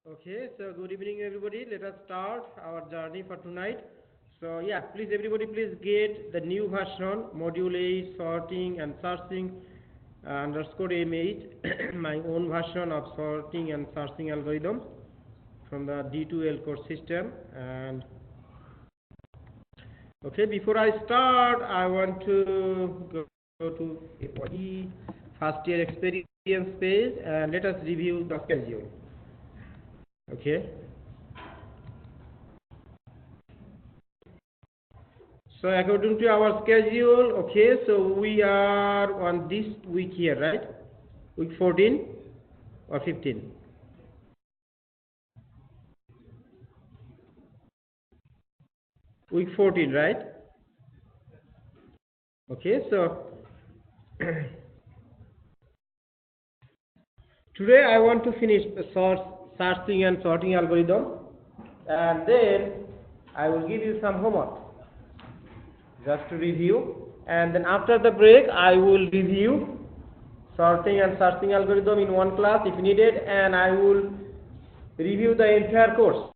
Okay, so good evening everybody. Let us start our journey for tonight. So yeah, please everybody please get the new version, module 8, sorting and searching underscore MH, my own version of sorting and searching algorithm from the D2L course system. And okay, before I start, I want to go to the first year experience page and let us review the schedule. Okay, so according to our schedule, okay, so we are on this week here, right? Week 14 or 15? Week 14, right? Okay, so today I want to finish the searching and sorting algorithm, and then I will give you some homework just to review, and then after the break I will review sorting and searching algorithm in one class if needed, and I will review the entire course,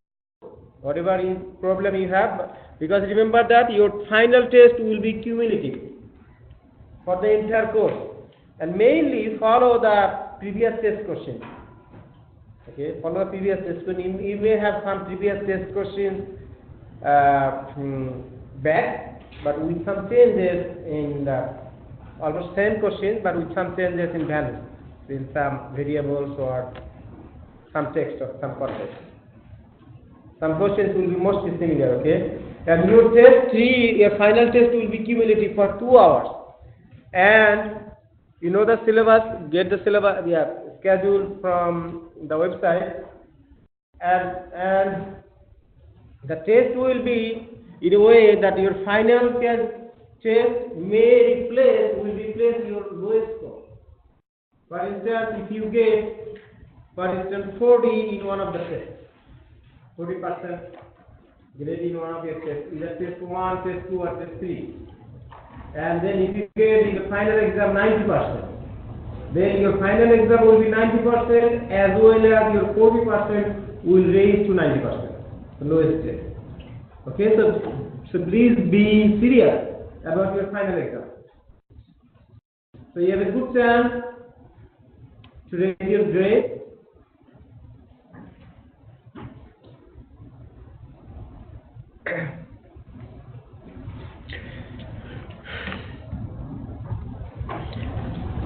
whatever problem you have, because remember that your final test will be cumulative for the entire course, and mainly follow the previous test question. Okay, follow the previous test question. You may have some previous test questions back, but with some changes in the almost same questions, but with some changes in values, in some variables or some text or some context. Some questions will be mostly similar. Okay, and your test 3, your final test will be cumulative for 2 hours. And you know the syllabus, get the syllabus, schedule from the website, and the test will be in a way that your final test may replace your lowest score. For instance, if you get, for instance, 40 in one of the tests, 40% grade in one of your tests, either test 1, test 2 or test 3. And then if you get in the final exam 90%, then your final exam will be 90% as well as your 40% will raise to 90%, the lowest test. Okay, so please be serious about your final exam. So you have a good chance to raise your grade.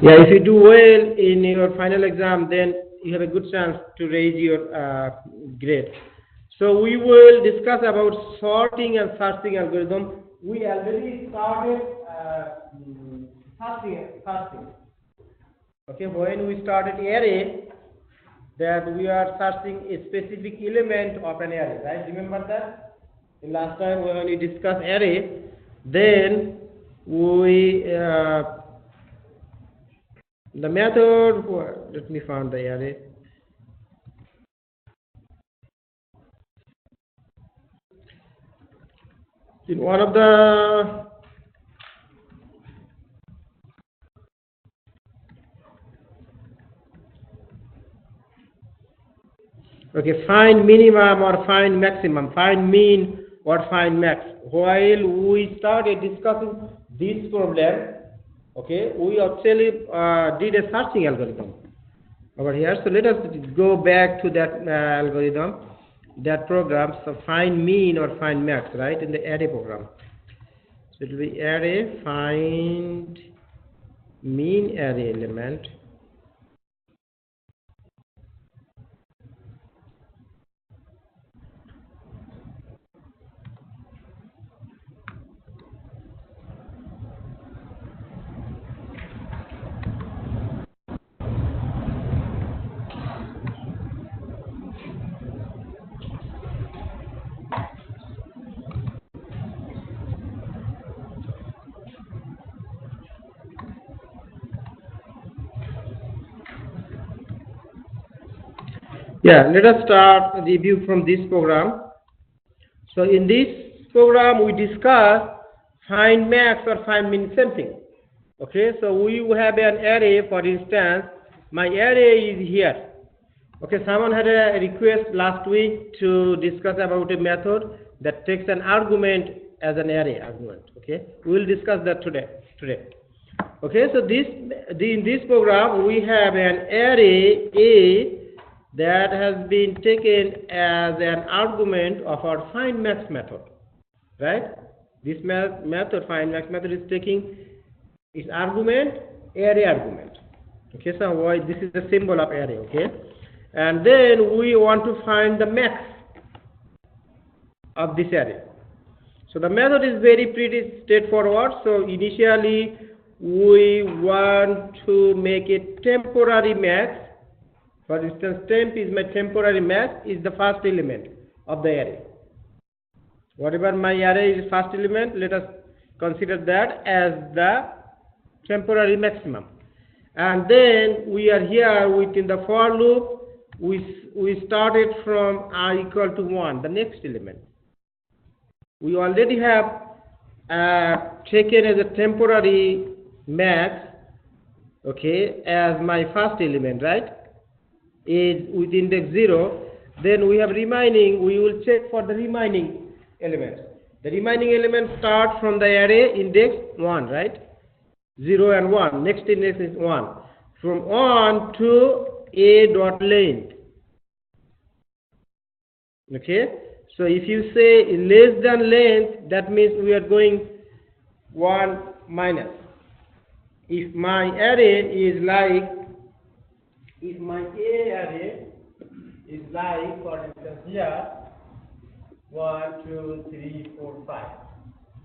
Yeah, if you do well in your final exam, then you have a good chance to raise your grade. So we will discuss about sorting and searching algorithm. We already started searching. Okay, when we started array, that we are searching a specific element of an array, right? Remember that? In last time when we discussed array, then we the method, let me find the array. In one of the find minimum or find maximum, find mean or find max. While we started discussing this problem, okay, we actually did a searching algorithm over here. So let us go back to that algorithm, that program. So find mean or find max, right, in the array program. So it will be array find mean array element. Yeah, let us start a review from this program. So in this program, we discuss find max or find min, same thing. Okay, so we have an array. For instance, my array is here. Okay, someone had a request last week to discuss about a method that takes an argument as an array argument. Okay, we will discuss that today. Okay, so in this program we have an array A that has been taken as an argument of our find max method, right? This method, find max method, is taking its argument, array argument. Okay, so this is the symbol of array. Okay, and then we want to find the max of this array. So the method is pretty straightforward. So initially we want to make a temporary max. For instance, temp is my temporary max, is the first element of the array. Whatever my array is first element, let us consider that as the temporary maximum. And then we are here within the for loop. We started from I equal to 1, the next element. We already have taken as a temporary max, okay, as my first element, right, is with index 0. Then we have remaining, we will check for the remaining elements. The remaining elements start from the array index 1, right? 0 and 1. Next index is 1. From 1 to a dot length. Okay, so if you say less than length, that means we are going 1 minus. If my array is like, if my A array is like, for instance, here 1, 2, 3, 4, 5.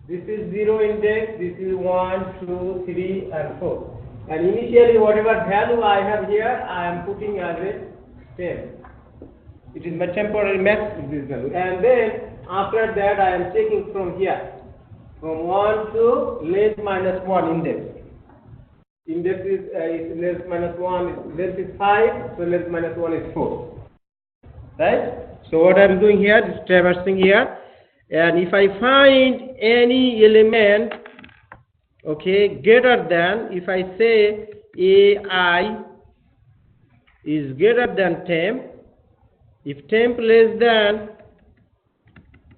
This is 0 index, this is 1, 2, 3, and 4. And initially, whatever value I have here, I am putting as a 10. It is my temporary max this value. And then after that, I am checking from here, from 1 to length minus 1 index. Index is length minus 1, length is 5, so length minus 1 is 4. Right? So what I am doing here is traversing here. And if I find any element, okay, greater than, if I say AI is greater than temp, if temp less than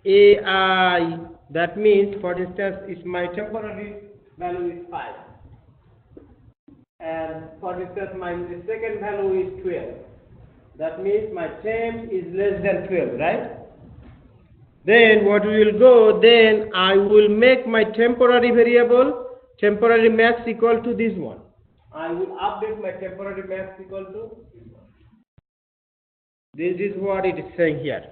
AI, that means, for instance, if my temporary value is 5, and for instance, my second value is 12, that means my temp is less than 12, right? Then what we will go, then I will make my temporary variable, temporary max equal to this one. I will update my temporary max equal to this one. This is what it is saying here.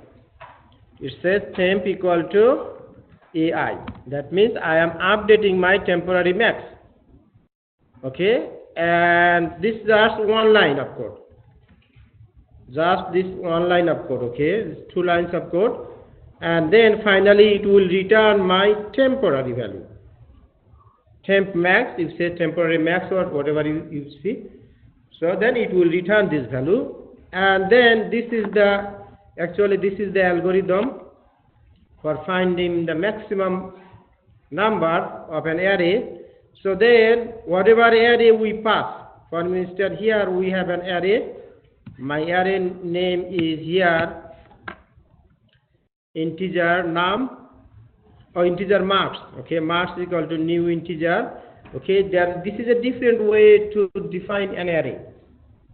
It says temp equal to AI. That means I am updating my temporary max. Okay, and this is just one line of code. Just this one line of code. Okay, this 2 lines of code. And then finally it will return my temporary value. Temp max, you say temporary max or whatever you see. So then it will return this value. And then this is the algorithm for finding the maximum number of an array. So then whatever array we pass, for instance here we have an array. My array name is here integer num or integer marks. Okay, marks is equal to new integer. Okay, this is a different way to define an array.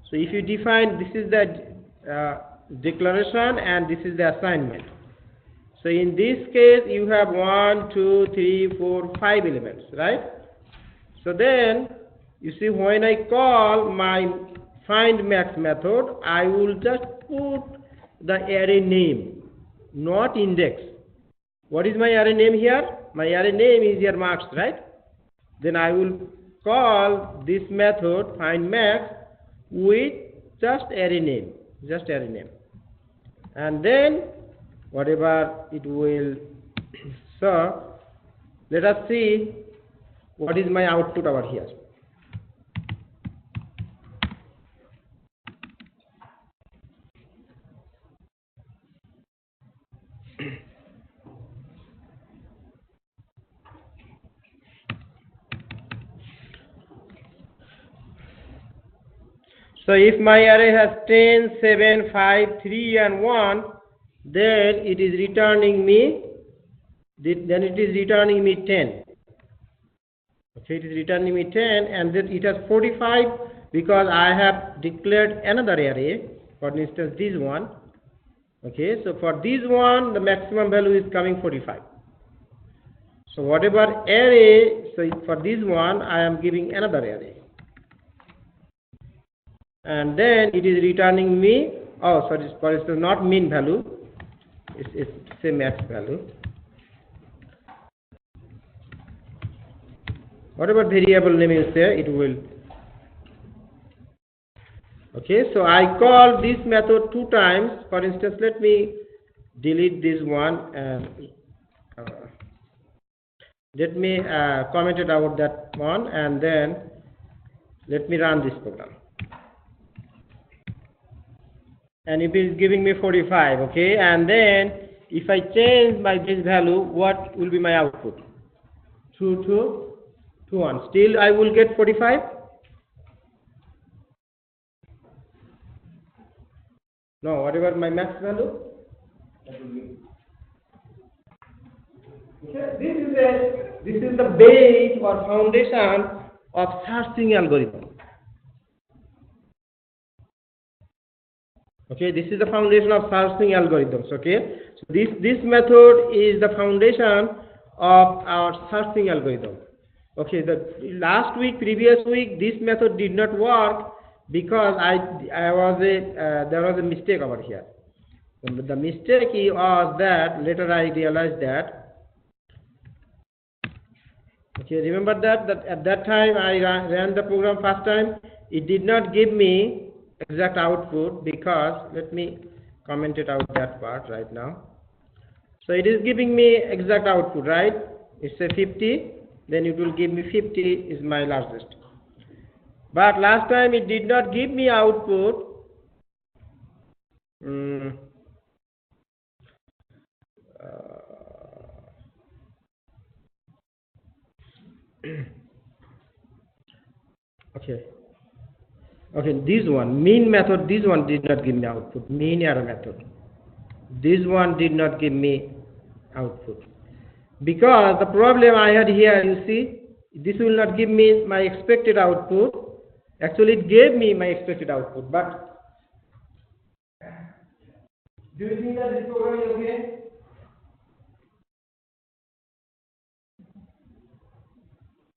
So if you define, this is the declaration and this is the assignment. So in this case you have 1, 2, 3, 4, 5 elements, right? So then you see, when I call my find max method, I will just put the array name, not index. What is my array name here? My array name is here marks, right? Then I will call this method find max with just array name, and then whatever it will serve. Let us see what is my output over here. So if my array has 10, 7, 5, 3 and 1, then it is returning me 10. Okay, it is returning me 10, and then it has 45 because I have declared another array, for instance this one. Okay, so for this one the maximum value is coming 45. So whatever array, so for this one I am giving another array, and then it is returning me, oh sorry, for instance not min value, it's say max value. Whatever variable name is there, it will. Okay, so I call this method 2 times. For instance, let me delete this one and let me comment it out that one, and then let me run this program. And it is giving me 45. Okay, and then if I change my this value, what will be my output? 2 to 2 1. Still I will get 45. No, whatever my max value, that will be. Okay, this is the base or foundation of searching algorithm. Okay, this is the foundation of searching algorithms. Okay, so this method is the foundation of our searching algorithm. Okay, the previous week, this method did not work because there was a mistake over here. The mistake was that later I realized that. Okay, remember that at that time I ran the program first time, it did not give me exact output because, let me comment it out that part right now. So it is giving me exact output, right? It's a 50, then it will give me 50 is my largest. But last time it did not give me output. Okay, this one, mean method, this one did not give me output, mean error method. This one did not give me output. Because the problem I had here, you see, this will not give me my expected output. Actually, it gave me my expected output, but do you think that this program is okay?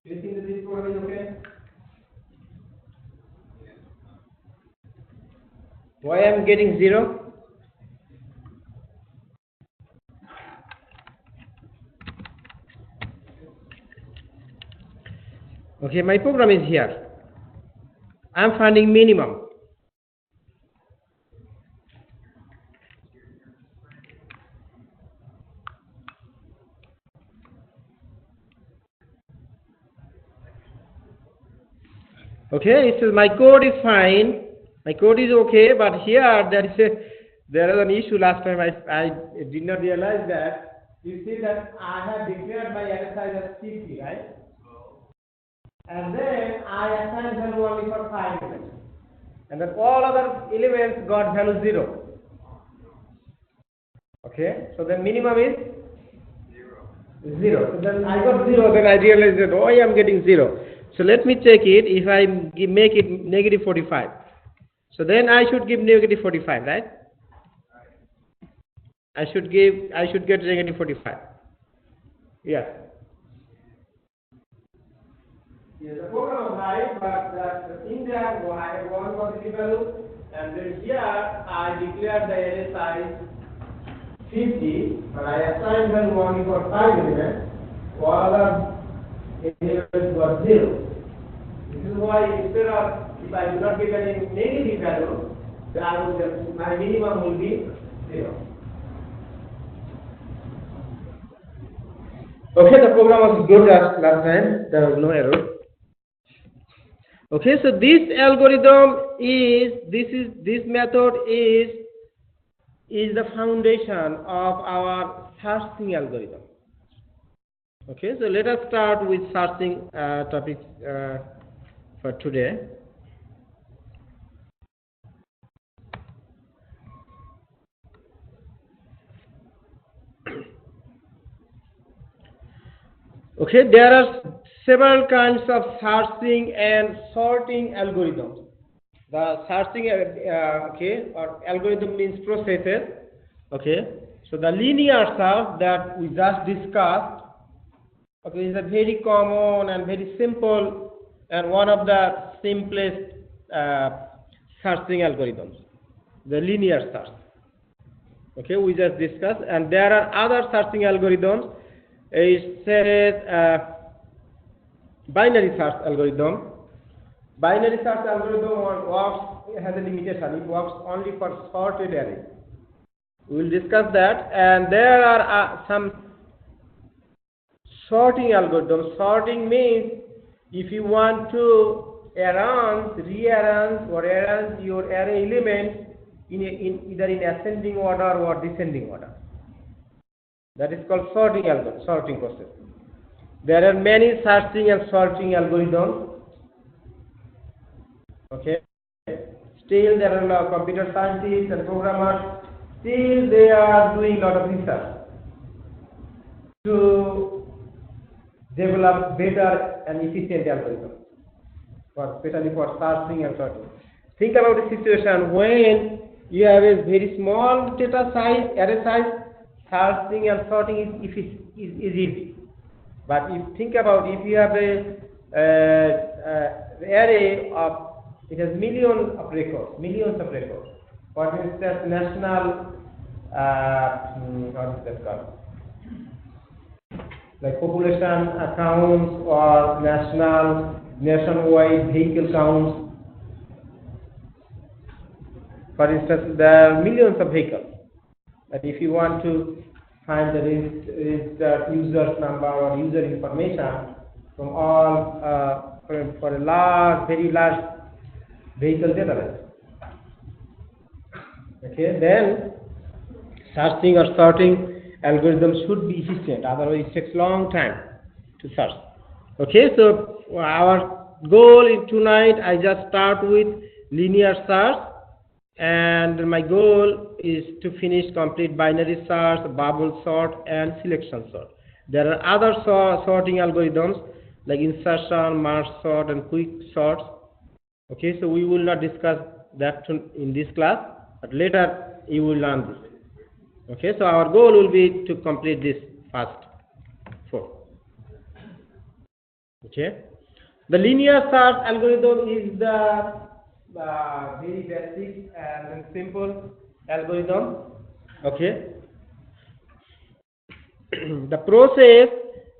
Do you think that this program is okay? Why I am getting 0? Okay, my program is here. I am finding minimum. Okay, it says my code is fine. My code is okay, but here there is an issue. Last time I did not realize that. You see that I have declared my array size as 50, right? And then I assigned value only for 5 elements. And then all other elements got value 0. Okay, so the minimum is 0. So then I got 0, then I realized that, oh, I am getting 0. So let me check it. If I make it negative 45, so then I should give negative 45, right? I should get negative 45. Yeah. Yes, the program was right, but in there I have one positive value, and then here I declared the array size 50, but I assigned value only for 5 elements. All other elements got 0. This is why instead of, if I do not get any negative value, then I will just, my minimum will be 0. Okay, the program was good as last time. There was no error. Okay, so this algorithm this method is the foundation of our searching algorithm. Okay, so let us start with searching topics for today. Okay, there are several kinds of searching and sorting algorithms. The searching, or algorithm means processes. Okay, so the linear search that we just discussed, okay, is a very common and very simple and one of the simplest searching algorithms, the linear search. Okay, we just discussed, and there are other searching algorithms. It says binary search algorithm. Binary search algorithm works, has a limitation. It works only for sorted array. We will discuss that. And there are some sorting algorithms. Sorting means if you want to rearrange or arrange your array elements in either in ascending order or descending order. That is called sorting algorithm, sorting process. There are many searching and sorting algorithms. Okay. Still, there are a lot of computer scientists and programmers. Still, they are doing a lot of research to develop better and efficient algorithms, especially for searching and sorting. Think about the situation when you have a very small data size, array size. Searching and sorting is easy. But if think about if you have a array of, it has millions of records. For instance, national, what is that called? Like population accounts or nationwide vehicle counts. For instance, there are millions of vehicles. But if you want to find the registered user's number or user information from all for a very large vehicle database, okay, then searching or sorting algorithms should be efficient. Otherwise, it takes long time to search. Okay, so our goal is tonight. I just start with linear search. And my goal is to finish complete binary search, bubble sort, and selection sort. There are other sorting algorithms like insertion, merge sort, and quick sorts. Okay, so we will not discuss that in this class, but later you will learn this. Okay, so our goal will be to complete this first 4. Okay, the linear search algorithm is the very basic and simple algorithm. Okay. The process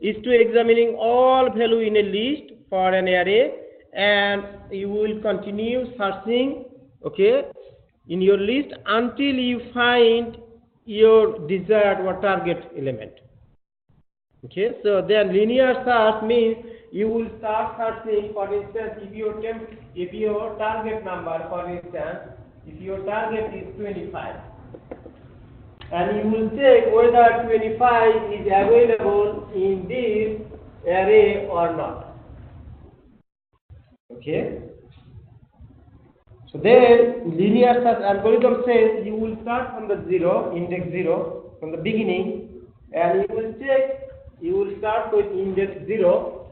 is to examining all value in a list for an array, and you will continue searching, okay, in your list until you find your desired or target element. Okay, so then linear search means you will start searching. For instance, if your target number, for instance, if your target is 25, and you will check whether 25 is available in this array or not. Okay. So then linear search algorithm says you will start from the index 0, from the beginning, and you will check. You will start with index 0,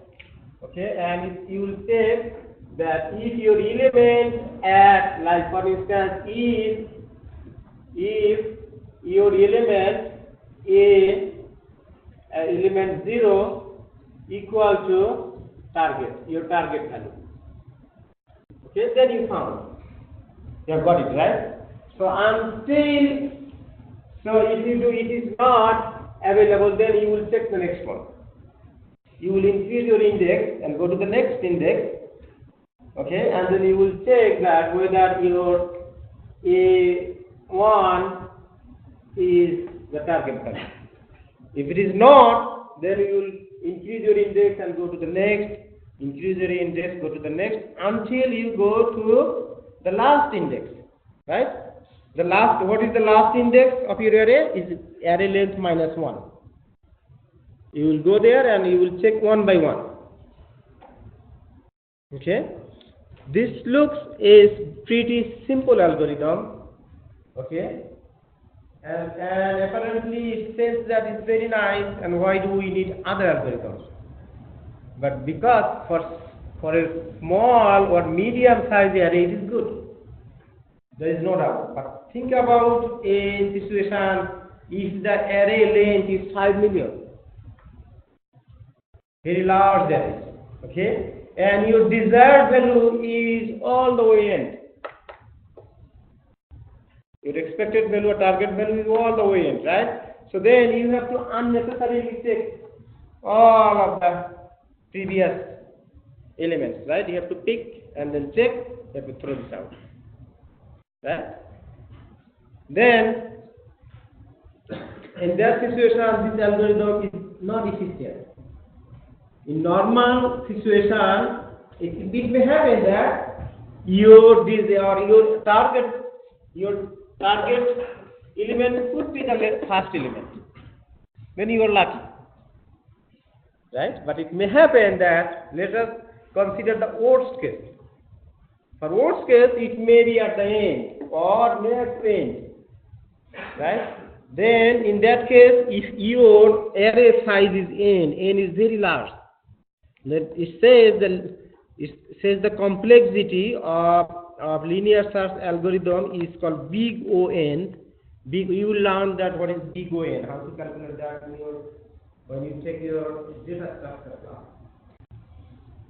okay, and you will say that if your element at, like for instance, if your element element 0 equal to your target value, okay, then you have got it, right? So if it is not available, then you will check the next one. You will increase your index and go to the next index, okay, and then you will check that whether your A1 is the target value. If it is not, then you will increase your index and go to the next, increase your index, go to the next, until you go to the last index, right? What is the last index of your array? Is array length -1. You will go there and you will check one by one. Okay, this looks is pretty simple algorithm. Okay, and apparently it says that it's very nice. And why do we need other algorithms? But because for a small or medium size array it is good. There is no doubt. But think about a situation if the array length is 5 million. Very large array. Okay? And your desired value is all the way end. Your expected value or target value is all the way end, right? So then you have to unnecessarily check all of the previous elements, right? You have to pick and then check, you have to throw this out, right? Then, in that situation, this algorithm is not efficient. In normal situation, it may happen that your target element could be the first element. Then you are lucky, right? But it may happen that, let us consider the worst case. For worst case, it may be at the end or near the end, right? Then in that case, if your array size is n is very large, it says the complexity of linear search algorithm is called big O(n). You will learn that what is big O(n), how to calculate that when you take your data structure class.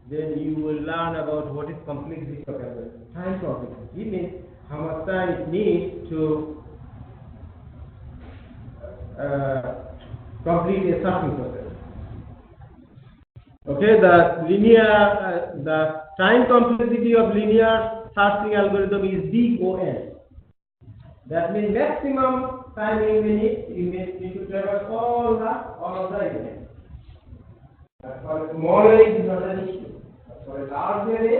Then you will learn about what is complexity of algorithm. Time complexity. It means how much time it needs to complete a searching process. Okay, the time complexity of linear searching algorithm is big O(n). That means maximum time you need to traverse all of the elements. For a small array, it is not an issue. For a large array,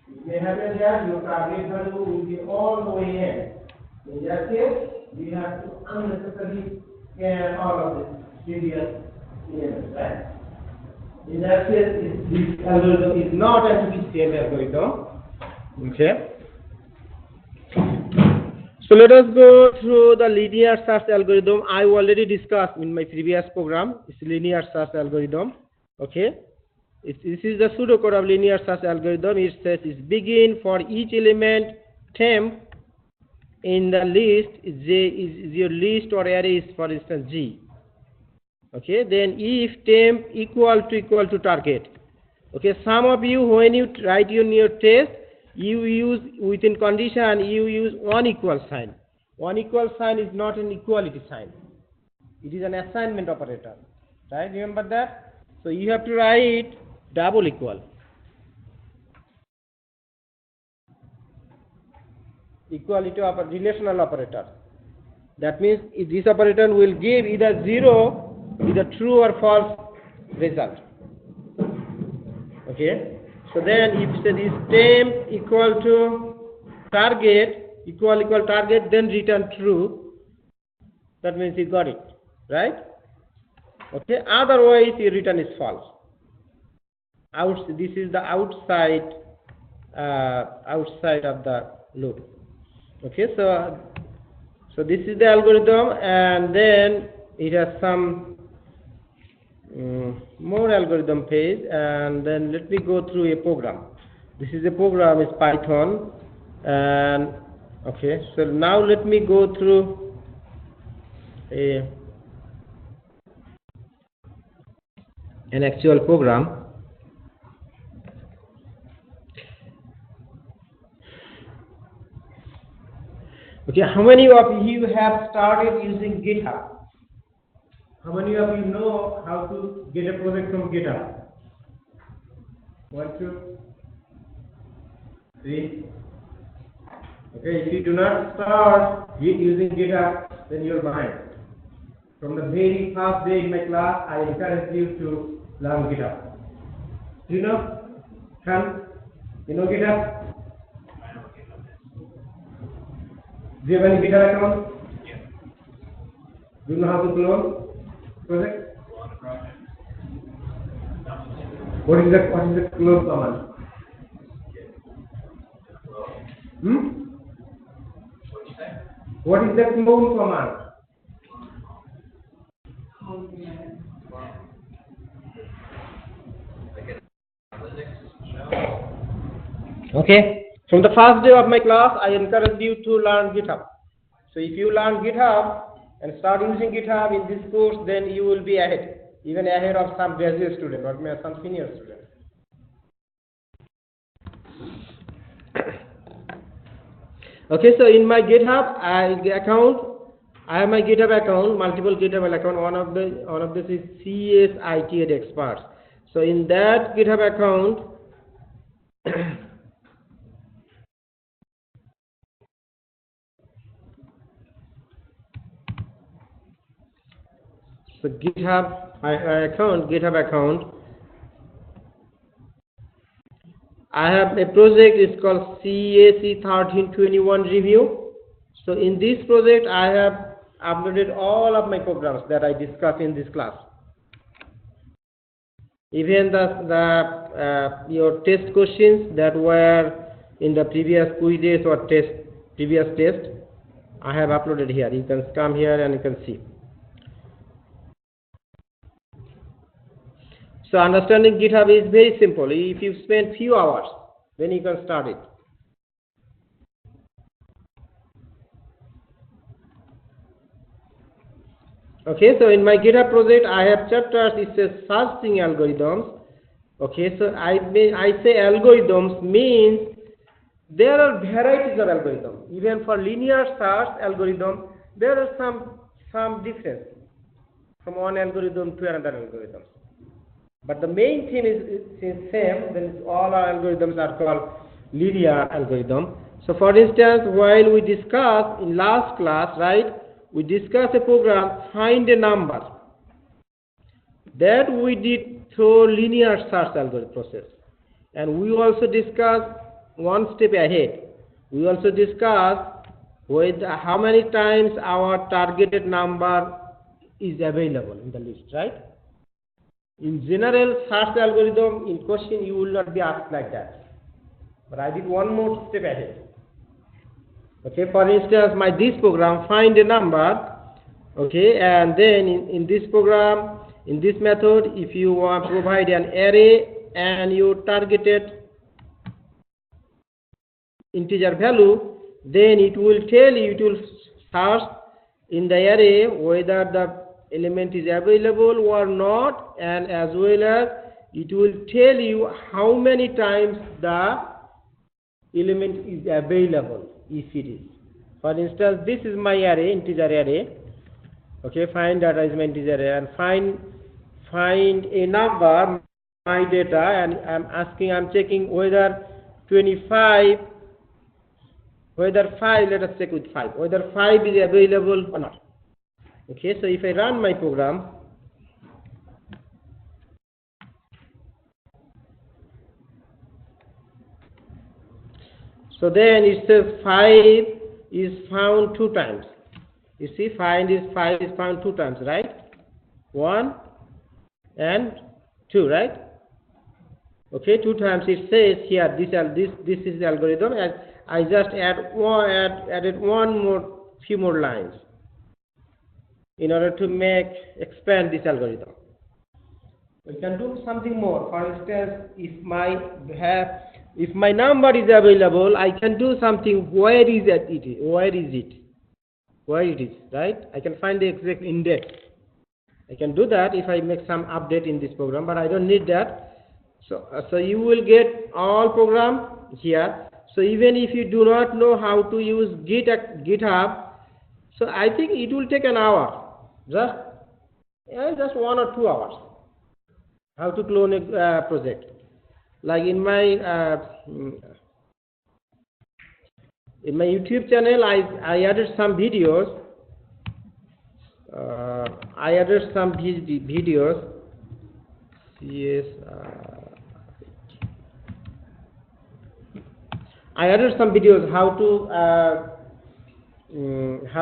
it may happen that your target value will be all the way in. In that case, we have to unnecessarily scan all of the previous elements, right? In that case, this algorithm is not an efficient algorithm. Okay. So let us go through the linear search algorithm. I already discussed in my previous program. It's linear search algorithm. Okay. This is the pseudocode of linear search algorithm. It says it begin for each element temp in the list. J is your list or array is, for instance, G. Okay. Then if temp equal to target. Okay. Some of you, when you write in your test, you use within condition, you use one equal sign. One equal sign is not an equality sign. It is an assignment operator. Right? Remember that? So you have to write double equal. Equality of a relational operator. That means this operator will give either zero, either true or false result. Okay. So then if this temp equal to target, equal target, then return true. That means you got it, right? Okay. Otherwise, your return is false. This is the outside of the loop. Okay. So this is the algorithm, and then it has some more algorithm page, and then let me go through a program. This is a program, is Python, and okay, so now let me go through an actual program. Okay, how many of you have started using GitHub? How many of you know how to get a project from GitHub? 1, 2, 3. Okay, if you do not start using GitHub, then you're behind. From the very first day in my class, I encourage you to learn GitHub. Do you know? You know GitHub? Do you have any GitHub account? Yeah. Do you know how to clone project? What is the clone command? What is the clone command? Okay. From the first day of my class, I encourage you to learn GitHub. So if you learn GitHub and start using GitHub in this course, then you will be ahead, even ahead of some graduate student or some senior student. Okay, so in my GitHub account, I have my GitHub account, multiple GitHub account. One of this is CSE1321 experts. So in that GitHub account, so GitHub account, I have a project. It's called CSE1321 review. So in this project, I have uploaded all of my programs that I discussed in this class. Even your test questions that were in the previous quizzes or previous test, I have uploaded here. You can come here and you can see. So understanding GitHub is very simple. If you spend few hours, then you can start it. Okay, so in my GitHub project, I have chapters. It says searching algorithms. Okay, so I say algorithms means there are varieties of algorithms. Even for linear search algorithm, there are some difference from one algorithm to another algorithm. But the main theme is same. Then all our algorithms are called linear algorithm. So for instance, while we discussed in last class, right, we discussed a program, find a number. That we did through linear search algorithm process. And we also discussed one step ahead. We also discussed with how many times our targeted number is available in the list, right? In general search algorithm, in question you will not be asked like that. But I did one more step ahead. Okay, for instance, this program, find a number. Okay, and then in this program, in this method, if you want to provide an array and you targeted integer value, then it will tell you, it will search in the array whether the element is available or not, and as well as it will tell you how many times the element is available, if it is. For instance, this is my array, integer array. Okay, find data is my integer array, and find a number, my data, and I'm checking whether 25, whether 5, let us check with 5, whether 5 is available or not. Okay, so if I run my program, so then it says 5 is found 2 times. You see, 5 is found 2 times, right? 1 and 2, right? Okay, 2 times it says here, this is the algorithm, and I just added few more lines in order to expand this algorithm. We can do something more. For instance, if my number is available, I can do something. Where is it, right? I can find the exact index. I can do that if I make some update in this program, but I don't need that. So you will get all program here. So even if you do not know how to use GitHub, so I think it will take an hour, just 1 or 2 hours. How to clone a project? Like in my YouTube channel, I added some videos. I added some videos how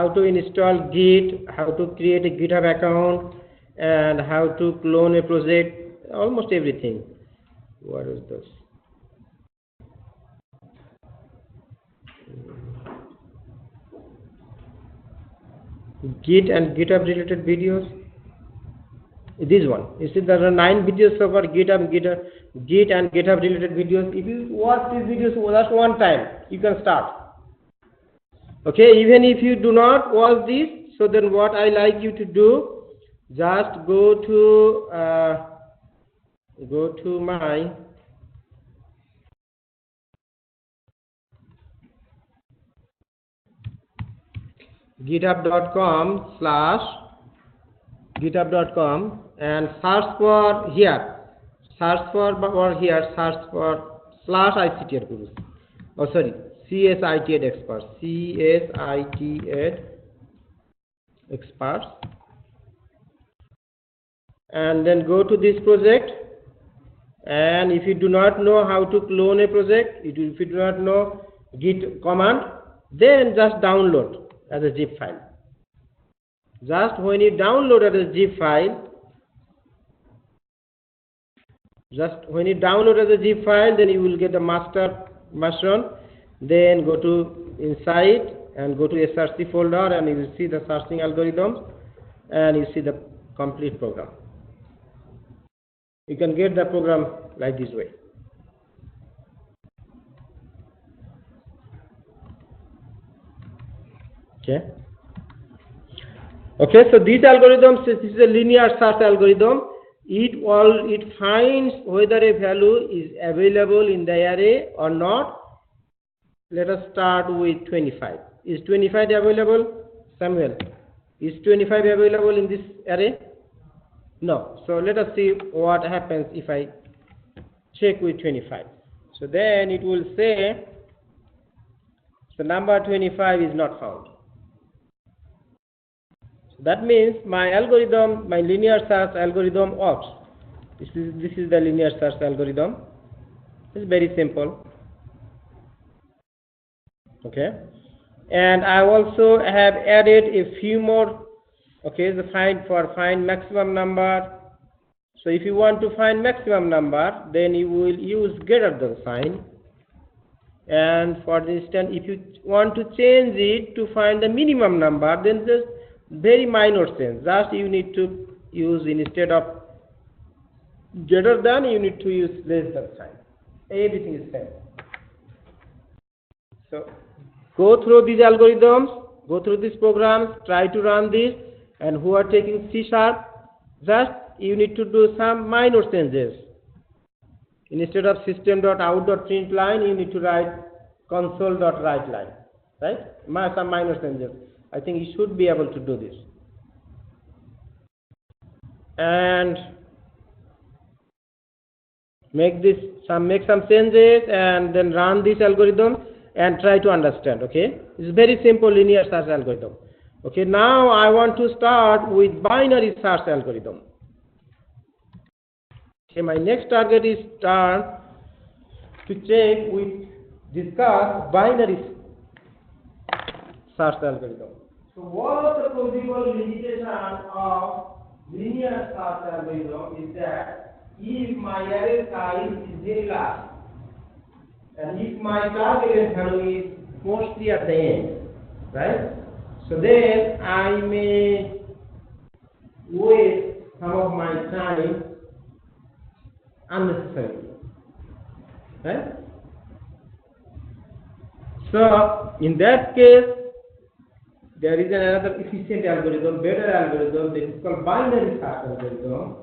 to install Git, how to create a GitHub account, and how to clone a project. Almost everything. What is this? Git and GitHub related videos. This one. You see there are 9 videos over Git and GitHub related videos. If you watch these videos just one time, you can start. Okay, even if you do not watch this, so then what I like you to do, just go to my github.com and search for /ICT Gurus. Oh, sorry, CSIT experts. CSIT experts. And then go to this project. And if you do not know how to clone a project, if you do not know git command, then just download as a zip file. Just when you download as a zip file, then you will get the master version. Then go to inside and go to src folder, and you will see the searching algorithm, and you see the complete program. You can get the program like this way. Okay, so this algorithm, this is a linear search algorithm. It finds whether a value is available in the array or not. Let us start with 25. Is 25 available? Samuel, is 25 available in this array? No. So let us see what happens if I check with 25. So then it will say the number 25 is not found. So that means my algorithm, my linear search algorithm works. This is the linear search algorithm. It's very simple. Okay, and I also have added a few more. Okay, the find maximum number. So if you want to find maximum number, then you will use greater than sign. And for instance, if you want to change it to find the minimum number, then just very minor change. Just you need to use, instead of greater than, you need to use less than sign. Everything is same. So go through these algorithms, go through these programs, try to run this, and who are taking C#, just you need to do some minor changes. Instead of system.out.println, you need to write console.writeLine, right? Some minor changes. I think you should be able to do this. And make some changes and then run this algorithm and try to understand. Okay, it's very simple linear search algorithm. Okay, now I want to start with binary search algorithm. Okay, my next target is to discuss binary search algorithm. So what are the possible limitations of linear search algorithm is that if my array size is very large, and if my target value is mostly at the end, right? So then I may waste some of my time unnecessarily, right? So in that case, there is another efficient algorithm, better algorithm, that is called binary search algorithm.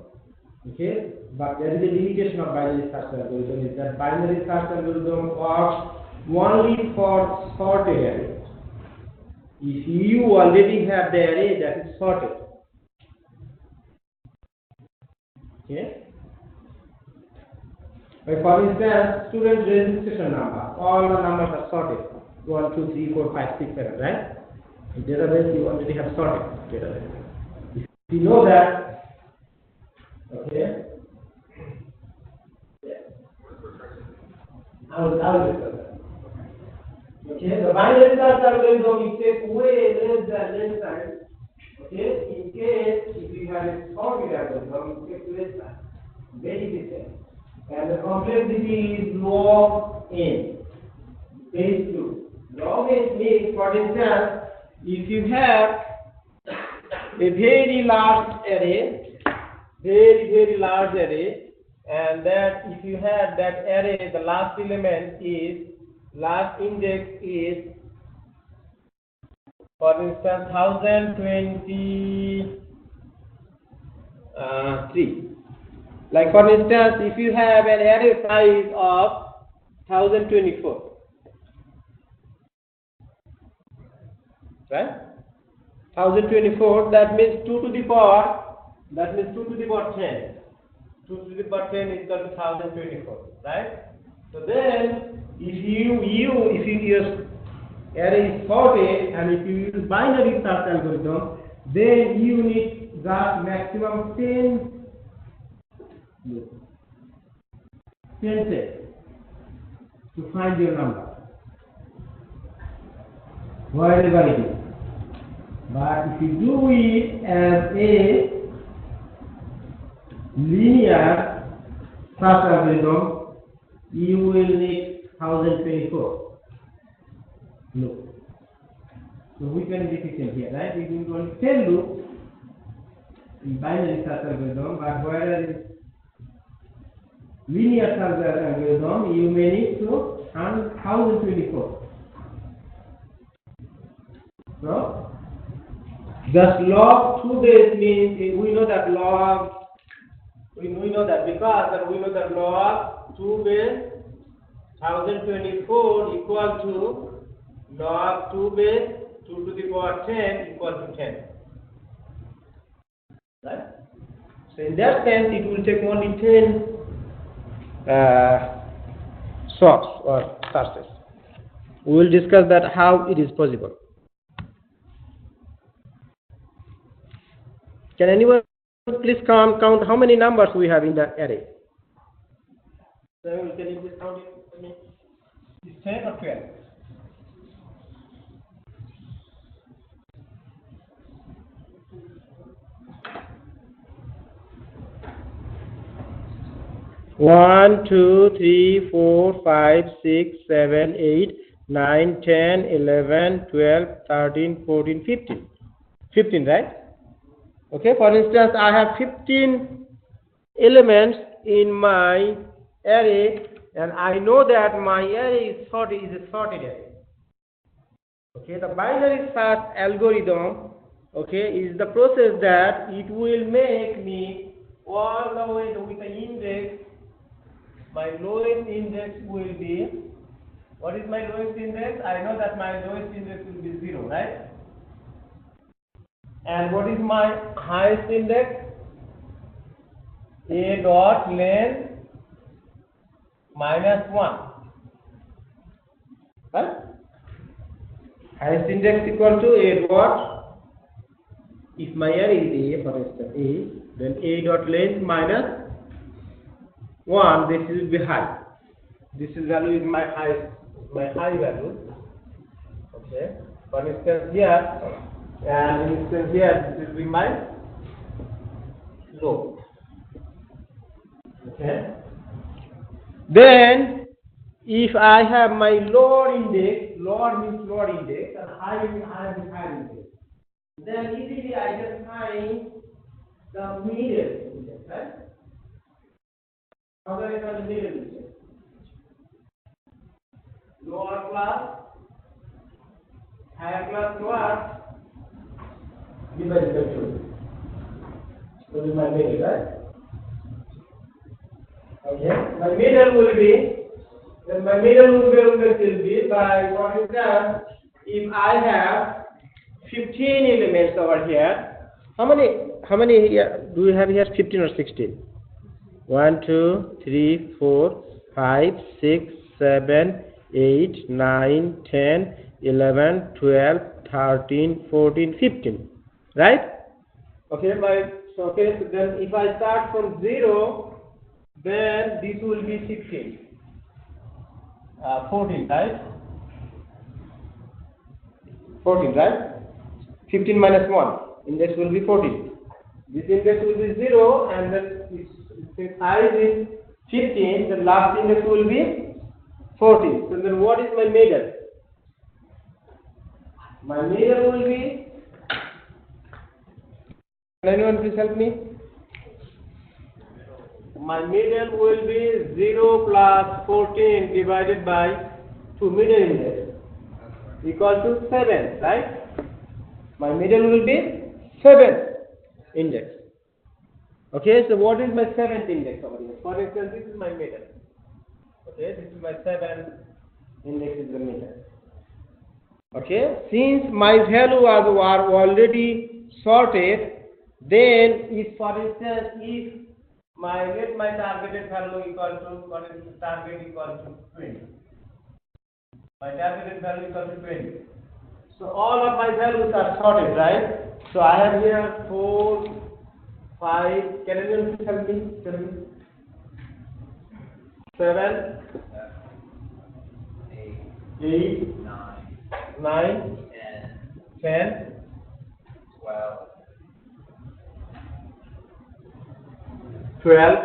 Okay, but there is a limitation of binary search algorithm, is that binary search algorithm works only for sorted arrays. If you already have the array that is sorted. Okay. For instance, student registration number, all the numbers are sorted. 1, 2, 3, 4, 5, 6, 7, right? In database you already have sorted database. If you know that, okay. I will discuss that. Okay, the binary search algorithm will take way less time. Okay, in case if you have a sorted algorithm, it takes less time. Very different. And the complexity is log n, base 2. Log n means, for instance, if you have a very large array, very large array, and that if you have that array, the last index is, for instance, 1023. Like for instance, if you have an array size of 1024, right? 1024, that means 2 to the power 10. 2 to the power 10 is equal to 1024, right? So then, if your array is sorted and if you use binary search algorithm, then you need just maximum 10 steps to find your number, wherever it is. But if you do it as a linear search algorithm, you will need 1024. Look. So which one is efficient here, right? We need only 10 loops in binary search algorithm, but whereas in linear search algorithm, you may need to 1024. So just log 2 base means we know that log. We know that because we know that log 2 base 1024 equal to log 2 base 2 to the power 10 equal to 10. Right? So in that sense, it will take only 10 swaps or searches. We will discuss that how it is possible. Can anyone please count how many numbers we have in the array? Can you please count it for me? Is 10 or 12? One, 2, 3, 4, 5, 6, 7, 8, 9, 10, 11, 12, 13, 14, 15. 15, right? Okay, for instance, I have 15 elements in my array, and I know that my array is a sorted array. Okay, the binary search algorithm, okay, is the process that it will make me all the way with the index. My lowest index will be, what is my lowest index? I know that my lowest index will be 0, right? And what is my highest index? A dot length minus 1. Right? Highest index equal to A dot. If my array is A, for instance, A, then A dot length minus 1. This will be high. This value is my high value. Okay. For instance, here. And instance here, this will be my low. Okay. Then, if I have my lower index, lower means lower index, and high means higher index, then easily I just find the middle index, right? How do I find the middle index? Lower class, higher class what? Divided by 2. What is my middle, right? Okay. My middle will be, then my middle will be by, for instance, if I have 15 elements over here, how many here do we have here? 15 or 16? 1, 2, 3, 4, 5, 6, 7, 8, 9, 10, 11, 12, 13, 14, 15. Right? Okay, so then if I start from 0, then this will be 16. 14, right? 14, right? 15 minus 1. Index will be 14. This index will be 0, and then since size is 15, the last index will be 14. So then what is my middle? My middle will be, can anyone please help me? my middle will be 0 plus 14 divided by 2 middle index equal to 7, right? My middle will be 7 index. Okay, so what is my 7th index over here? For instance, this is my middle. Okay, this is my 7th index is the middle. Okay, since my value are already sorted, then if for instance if let my targeted value equal to, for instance, target equal to 20. My targeted value equal to 20. So all of my values are sorted, right? So I have here 4, 5, can anyone help me? Tell me. 7, 8, 9, 10, 12,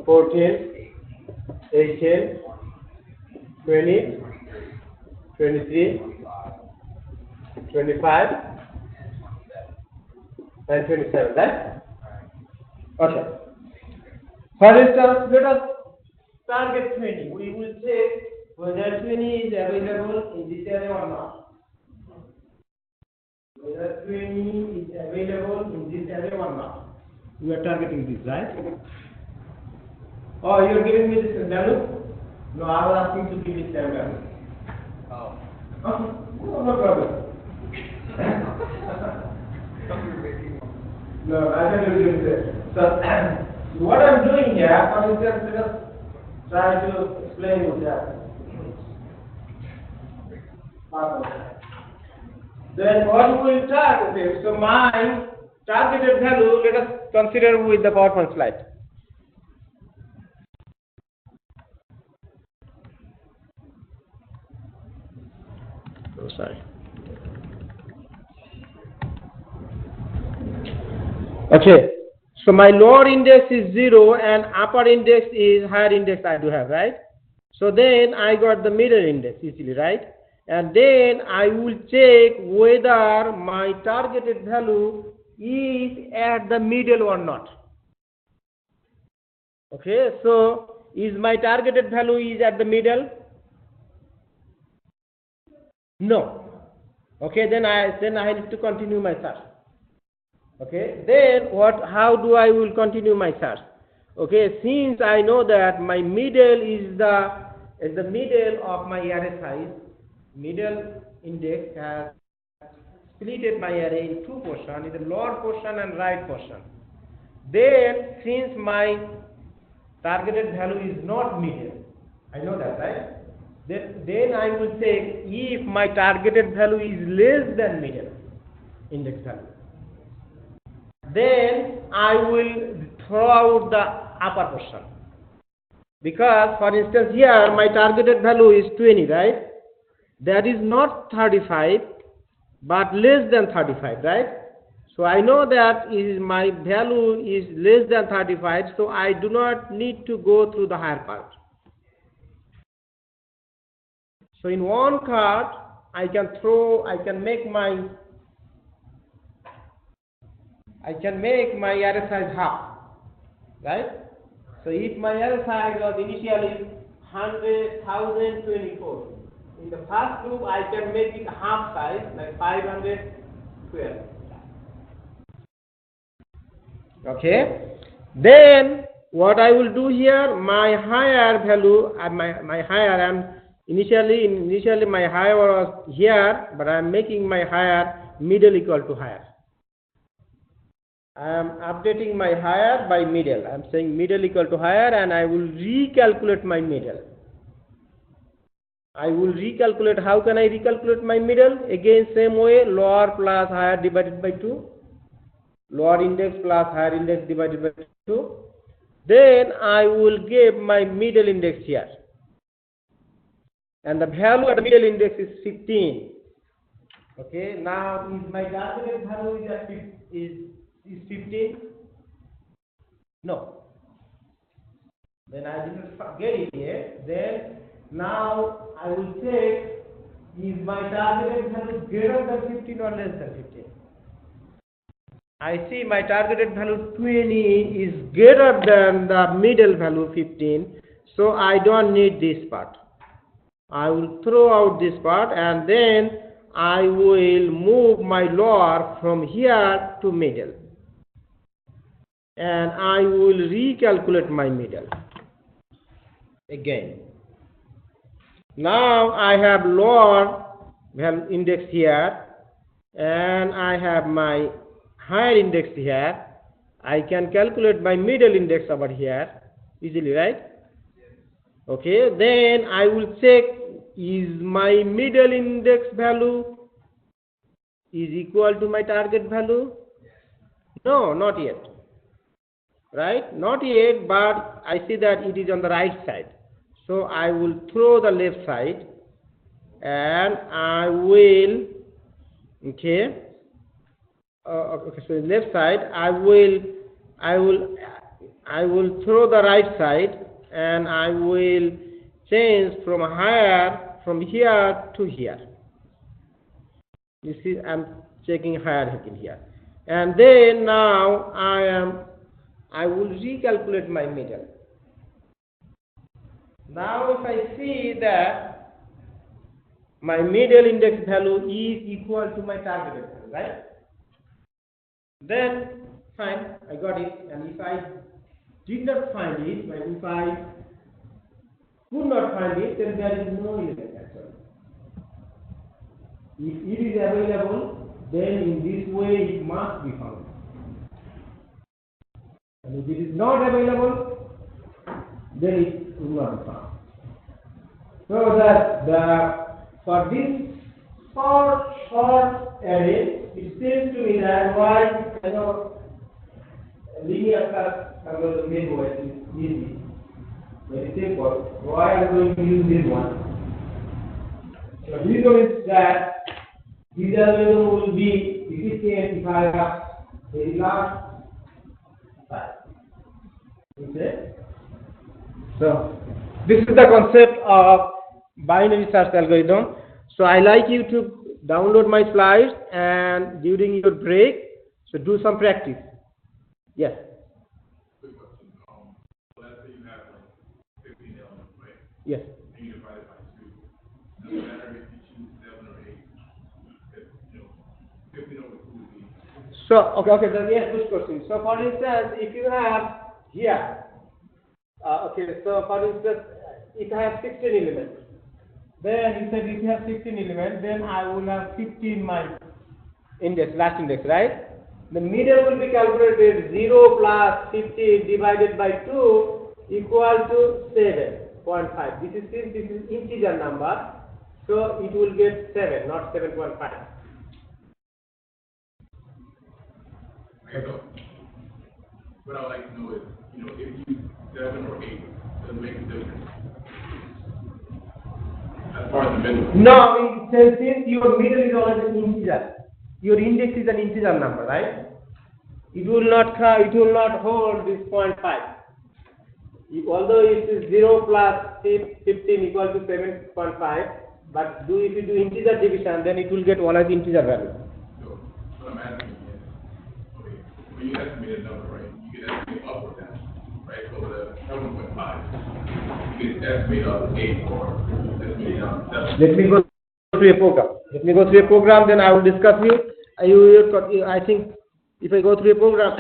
14, 18, 20, 23, 25, and 27, right? Okay. For instance, let us target 20. We will check whether 20 is available in this area or not. Whether 20 is available in this area or not. We are targeting this, right? Oh, you are giving me this value? No, I was asking to give this value. Oh. Okay, no problem. No, I can do this. So, what I'm doing here, for instance, let us try to explain with that. Then what we will target? So my targeted value, let us consider with the PowerPoint slide. Oh, sorry. Okay. So my lower index is 0 and upper index is higher index I do have, right? So then I got the middle index easily, right? And then I will check whether my targeted value is at the middle or not. Okay, so is my targeted value is at the middle? No. Okay, then I need to continue my search. Okay, then how do I will continue my search? Okay, since I know that my middle is the middle of my array size, middle index has splitted my array in two portions, in the lower portion and right portion. Then since my targeted value is not middle, I know that, right? Then I will say if my targeted value is less than middle index value, then I will throw out the upper portion. Because for instance here my targeted value is 20, right? That is not 35 but less than 35, right? So I know that my value is less than 35, so I do not need to go through the higher part. So in one card I can make my array size half, right? So if my array size was initially 100,024, in the first group I can make it half size, like 512. Okay. Then what I will do here, my higher value, my higher, initially my higher was here, but I am making my higher middle equal to higher. I am updating my higher by middle. I am saying middle equal to higher, and I will recalculate my middle. I will recalculate. How can I recalculate my middle? Again, same way, lower plus higher divided by 2. Lower index plus higher index divided by 2. Then I will give my middle index here. And the value at the middle index is 15. Okay, now is my targeted value is 15? No. Then I didn't get it yet. Then now I will check, is my targeted value greater than 15 or less than 15? I see my targeted value 20 is greater than the middle value 15, so I don't need this part. I will throw out this part and then I will move my lower from here to middle. And I will recalculate my middle again. Now I have lower value index here and I have my higher index here. I can calculate my middle index over here easily, right? Okay, then I will check, is my middle index value is equal to my target value? No, not yet. Right? Not yet, but I see that it is on the right side. So I will throw the left side and I will, okay, so left side, I will throw the right side and I will change from here to here. You see, I'm checking hierarchy here. And then now I will recalculate my middle. Now if I see that my middle index value is equal to my targeted value, right? Then fine, I got it. And if I did not find it, but if I could not find it, then there is no element actually. If it is available, then in this way it must be found. And if it is not available, then it will not be found. So that for this short array, it seems to me that why linear class I'm going to make it easy. Very simple. Why I'm going to use this one? So this one is that this algorithm will be efficient if I have very large size. Okay? So this is the concept of binary search algorithm. So I like you to download my slides and during your break, so do some practice. Yes. Quick question. Let's say you have like 15 elements, right? Yes. And you divide it by 2. Doesn't matter if you choose 7 or 8. If, 15 over 2 would be. So okay, yes, good question. So for instance, if you have here, so for instance, if I have 16 elements, then you said if you have 16 elements, then I will have 15 my index, last index, right? The middle will be calculated 0 plus 15 divided by 2 equal to 7.5. This is integer number, so it will get 7, not 7.5. Okay. What I would like to know is, if you 7 or 8, doesn't make a difference. As far as the middle. No, since your middle is always an integer, your index is an integer number, right? It will not hold this 0.5. Although it is 0 plus 15 equal to 7.5, but if you do integer division, then it will get always integer value. So what I'm asking is, okay, when you estimate a number, right, you can estimate up or down, right? So the 7.5, you can estimate up 8 or estimate down 7. Let me go through a program. Then I will discuss you. I think if I go through a program.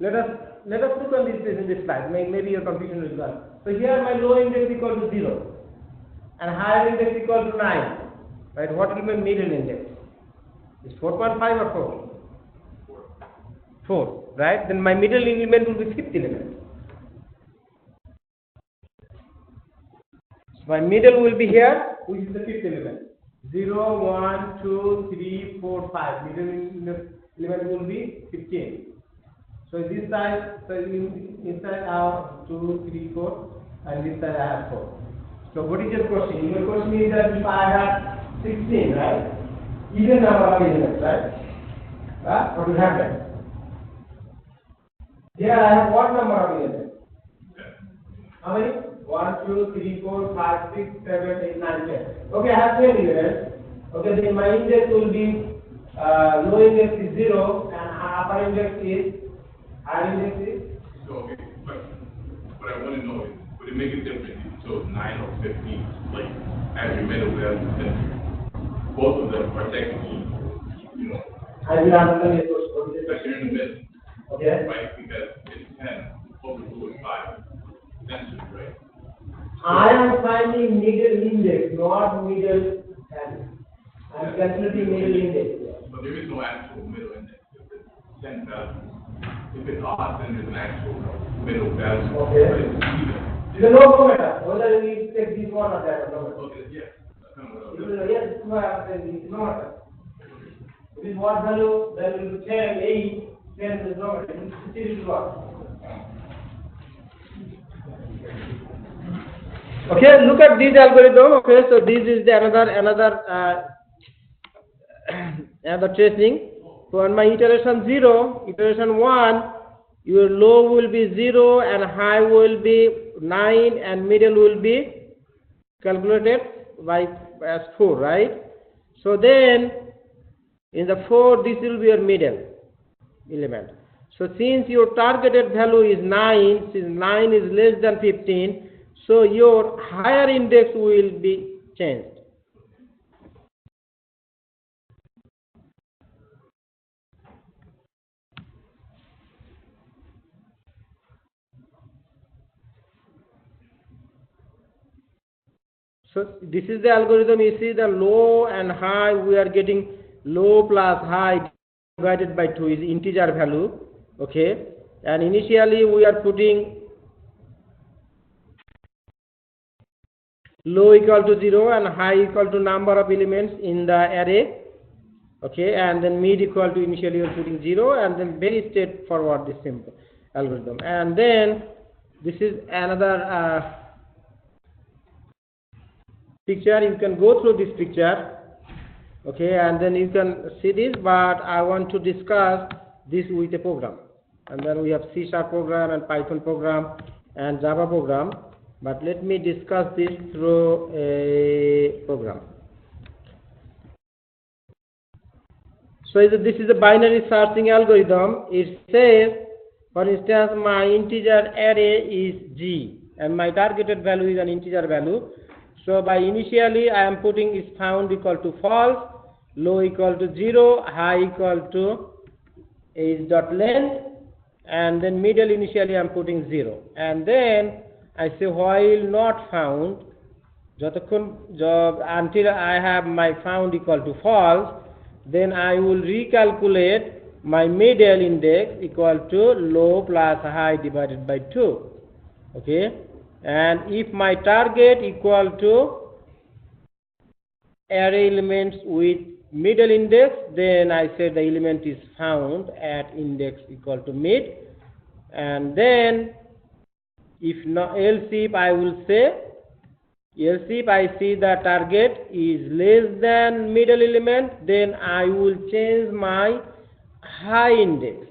Let us look on this in this slide. Maybe your confusion will come. So here my low index equal to 0 and higher index equal to 9. Right? What will be my middle index? It's 4.5 or 4? 4. Right? Then my middle element will be 5th element. So my middle will be here, which is the 5th element. 0, 1, 2, 3, 4, 5. Middle element will be 15. So this side, inside I have 2, 3, 4, and this side I have 4. So what is your question? Your question is that if I have 16, right? Even number of elements, right? What will happen? Here I have what number of elements? How many? 1, 2, 3, 4, 5, 6, 7, 8, 9, 10. Okay, I have 10 elements. Okay, then my index will be low index is 0 and upper index is high index is. So okay, but what I want to know is, would it make a difference if you chose 9 or 15, like as your middle value center? Both of them are technically, you know, I will answer your question. but you're in the middle. Okay. Right, because it's 10, over 2 is 5. Essentially, right? I am finding middle index, not middle value. I am calculating middle index. But there is no actual middle index. If it's 10 values. If it's odd, then there's an actual middle value. Okay. But it's even. You no matter whether you take this one or that. No matter. Okay, yeah. That's kind of what I was You will, yes, it's why I'm saying this. No matter. If it's what value, then it will be 10, 8, 10 is no matter. It still is what. Okay, look at this algorithm. Okay, so this is the another tracing. So on my iteration 0, iteration 1, your low will be 0 and high will be 9 and middle will be calculated by as 4, right? So then in the 4, this will be your middle element. So since your targeted value is 9, since 9 is less than 15, so your higher index will be changed. So this is the algorithm. You see the low and high, we are getting low plus high divided by 2 is integer value. Okay, and initially we are putting low equal to 0 and high equal to number of elements in the array. Okay, and then mid equal to initially you are putting 0, and then very straightforward this simple algorithm. And then this is another picture. You can go through this picture, okay, and then you can see this, but I want to discuss this with a program. And then we have C# program and Python program and Java program, but let me discuss this through a program. So this is a binary searching algorithm. It says, for instance, my integer array is G and my targeted value is an integer value. So by initially I am putting is found equal to false, low equal to 0, high equal to is dot length, and then middle initially I am putting 0. And then I say while not found, until I have my found equal to false, then I will recalculate my middle index equal to low plus high divided by 2. Okay. And if my target equal to array elements with middle index, then I say the element is found at index equal to mid. And then if not, else if I will say, else if I see the target is less than middle element, then I will change my high index.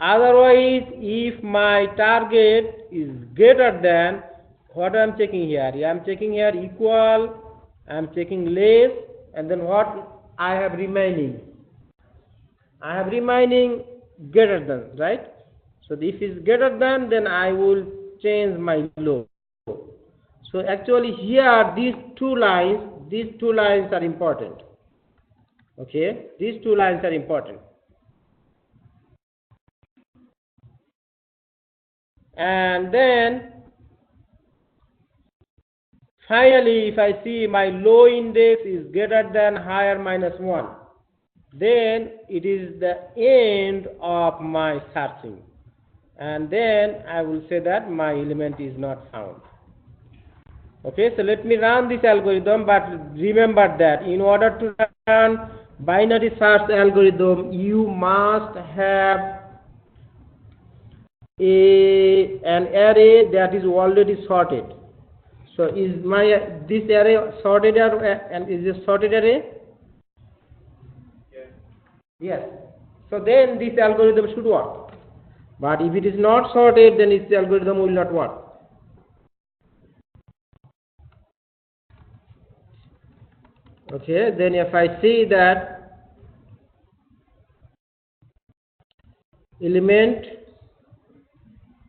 Otherwise, if my target is greater than, what I am checking here? I am checking here equal, I am checking less, and then what I have remaining? I have remaining greater than, right? So if is greater than, then I will change my low. So actually here these two lines are important. Okay, these two lines are important. And then finally, if I see my low index is greater than higher minus 1, then it is the end of my searching. And then I will say that my element is not found. Okay, so let me run this algorithm, but remember that in order to run binary search algorithm, you must have an array that is already sorted. So is this array sorted and is this sorted array? Yes. So then this algorithm should work. But if it is not sorted, then this algorithm will not work. Okay, then if I see that element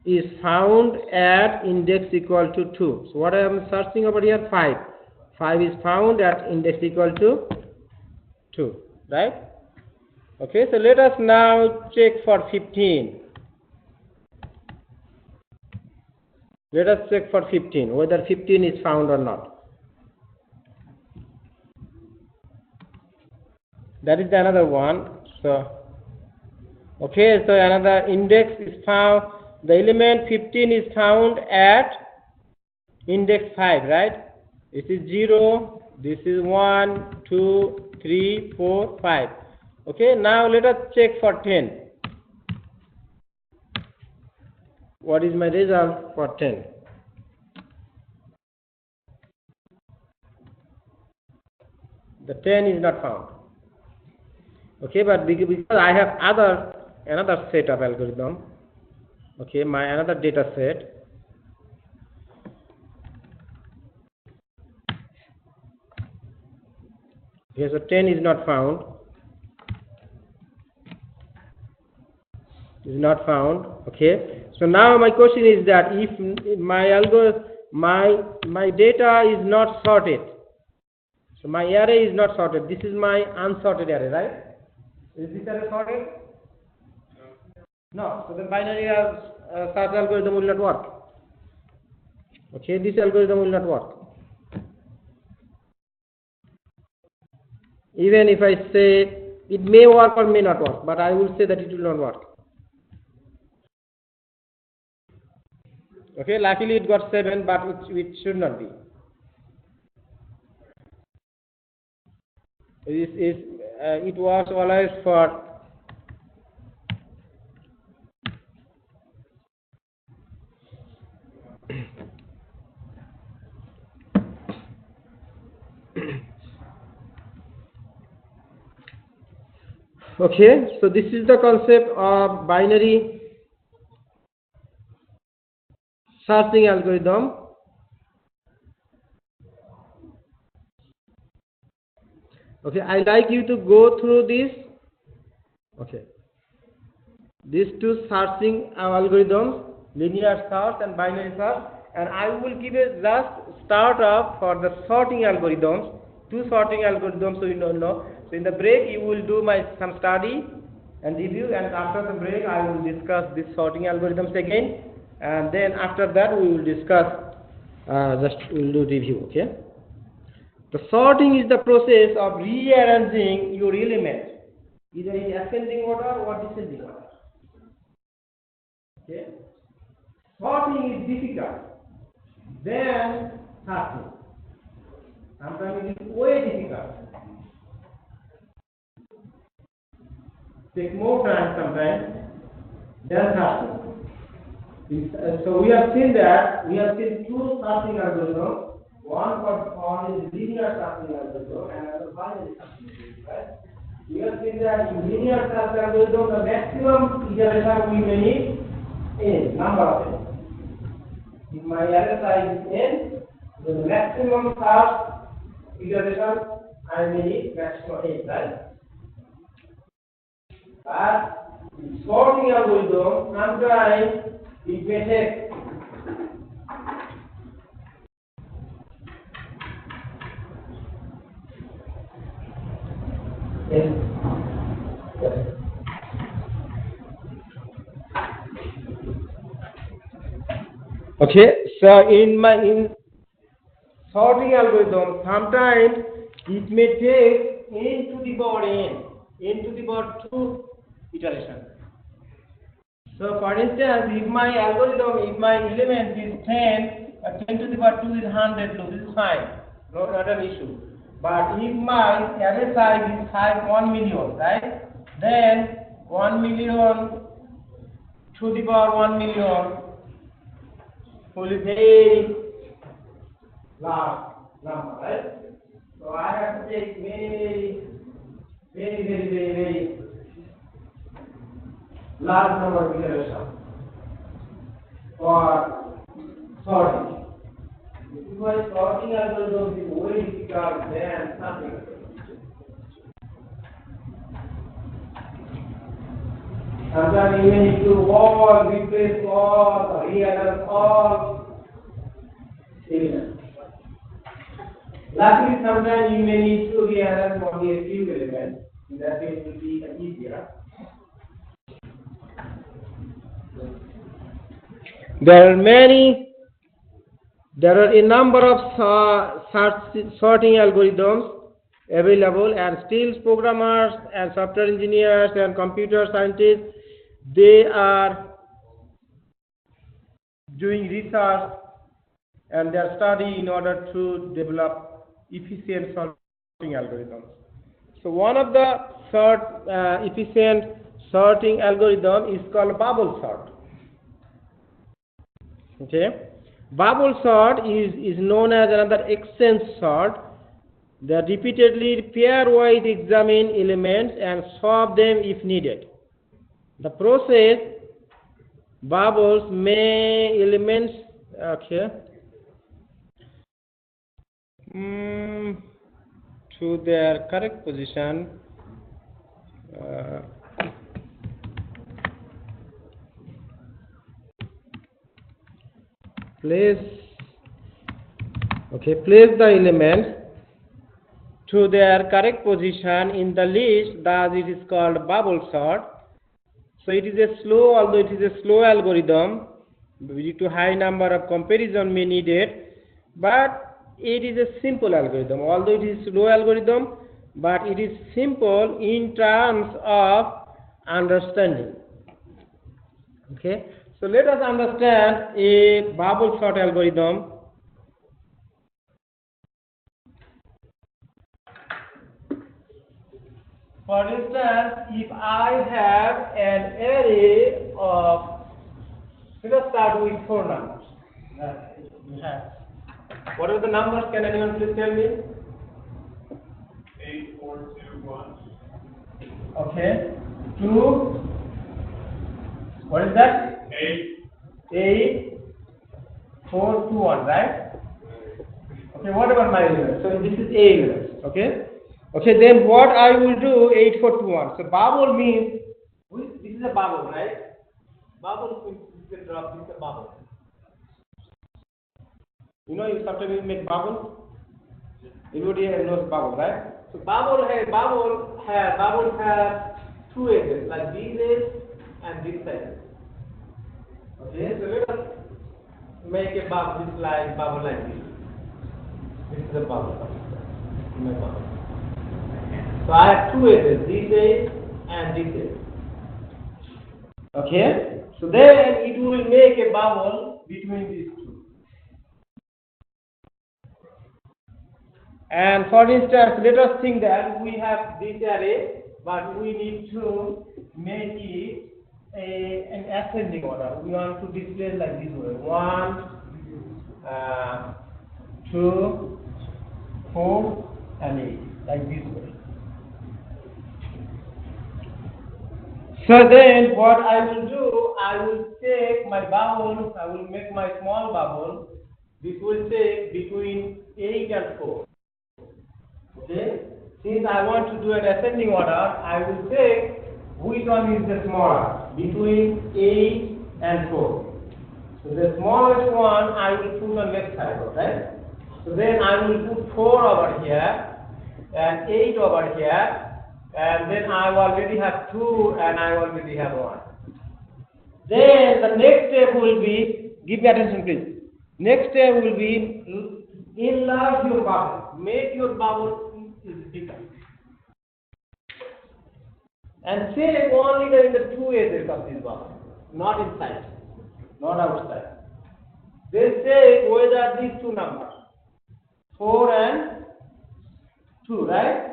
is found at index equal to 2. So what I am searching over here? 5. 5 is found at index equal to 2, right? Okay, so let us now check for 15. Let us check for 15, whether 15 is found or not. That is another one. So, okay, so another index is found. The element 15 is found at index 5, right? This is 0, this is 1, 2, 3, 4, 5. Okay, now let us check for 10. What is my result for 10? The 10 is not found. Okay, but because I have another set of algorithm. Okay, my another data set. Okay, so 10 is not found. Is not found. Okay, so now my question is that if my algorithm, my data is not sorted, so my array is not sorted. This is my unsorted array, right? Is this array sorted? No. So the binary search algorithm will not work. Okay, this algorithm will not work. Even if I say it may work or may not work, but I will say that it will not work. Okay, luckily it got 7, but it should not be. It was always for okay, so this is the concept of binary searching algorithm. Okay, I like you to go through this. Okay, these two searching algorithms, linear search and binary search, and I will give a just start up for the sorting algorithms, two sorting algorithms, so you don't know. So in the break you will do some study and review, and after the break I will discuss these sorting algorithms again, and then after that we will discuss we will do review. Okay, the sorting is the process of rearranging your elements either in ascending order or descending order. Okay, sorting is difficult than sorting. Sometimes it is way difficult. Take more time sometimes than sorting. So we have seen two sorting algorithms. One is linear sorting algorithm and another binary sorting algorithm, right? We have seen that in linear sorting algorithm the maximum iteration we may need n, number of n. If my array size is n, then the maximum search iteration I may need maximum n, right? But in sorting algorithm, sometimes it may take okay, so in sorting algorithm, sometimes it may take n to the power n to the power 2 iteration. So for instance, if my algorithm, if my element is 10, 10 to the power 2 is 100, so this is fine, not an issue. But if my array size is 1 million, right, then 1 million to the power 1 million will be very large number, right? So I have to take very large number of iterations for sorting. This is why sorting algorithm is way difficult than something. Sometimes you may need to all, replace all, rearrange all elements. Luckily, sometimes you may need to rearrange only a few elements. In that way, it will be easier. There are a number of sorting algorithms available, and still programmers and software engineers and computer scientists, they are doing research and they are studying in order to develop efficient sorting algorithms. So one of the efficient sorting algorithm is called bubble sort. Okay, bubble sort is known as another exchange sort that repeatedly pairwise examine elements and swap them if needed. The process bubbles may elements to their correct position. Place the elements to their correct position in the list, thus it is called bubble sort. So it is a slow, although it is a slow algorithm, due to high number of comparison may needed, but it is a simple algorithm. Although it is slow algorithm, but it is simple in terms of understanding. Okay, so let us understand a bubble sort algorithm. For instance, if I have an array of, let us start with 4 numbers. What are the numbers? Can anyone please tell me? 8, 4, 2, 1. Okay. 2. What is that? 8, 4, 2, 1, right? Okay, what about my elements? So this is A elements, okay? Okay, then what I will do, 8, 4, 2, 1. So bubble means, this is a bubble, right? Bubble means this is a drop, this is a bubble. You know, you sometimes make bubbles. Everybody knows bubble, right? So bubbles have 2 edges, like this edge and this edge. Okay, so let us make a bubble like this. This is a bubble. So I have 2 edges, this edge and this edge. Okay, so then it will make a bubble between these two. And for instance, let us think that we have this array, but we need to make it an ascending order. We want to display like this way: 1, 2, 4, and 8, like this way. So then, what I will do, I will take my bubble. I will make my small bubble. This will take between 8 and 4. Okay, since I want to do an ascending order, I will take which one is the smaller, between 8 and 4. So the smallest one I will put on left side, right? So then I will put 4 over here and 8 over here, and then I already have 2 and I already have 1. Then the next step will be, give me attention please. Next step will be enlarge your bubble, make your bubble bigger, and check only in the 2 edges of this bubble, not inside, not outside. Then check whether these 2 numbers, 4 and 2, right?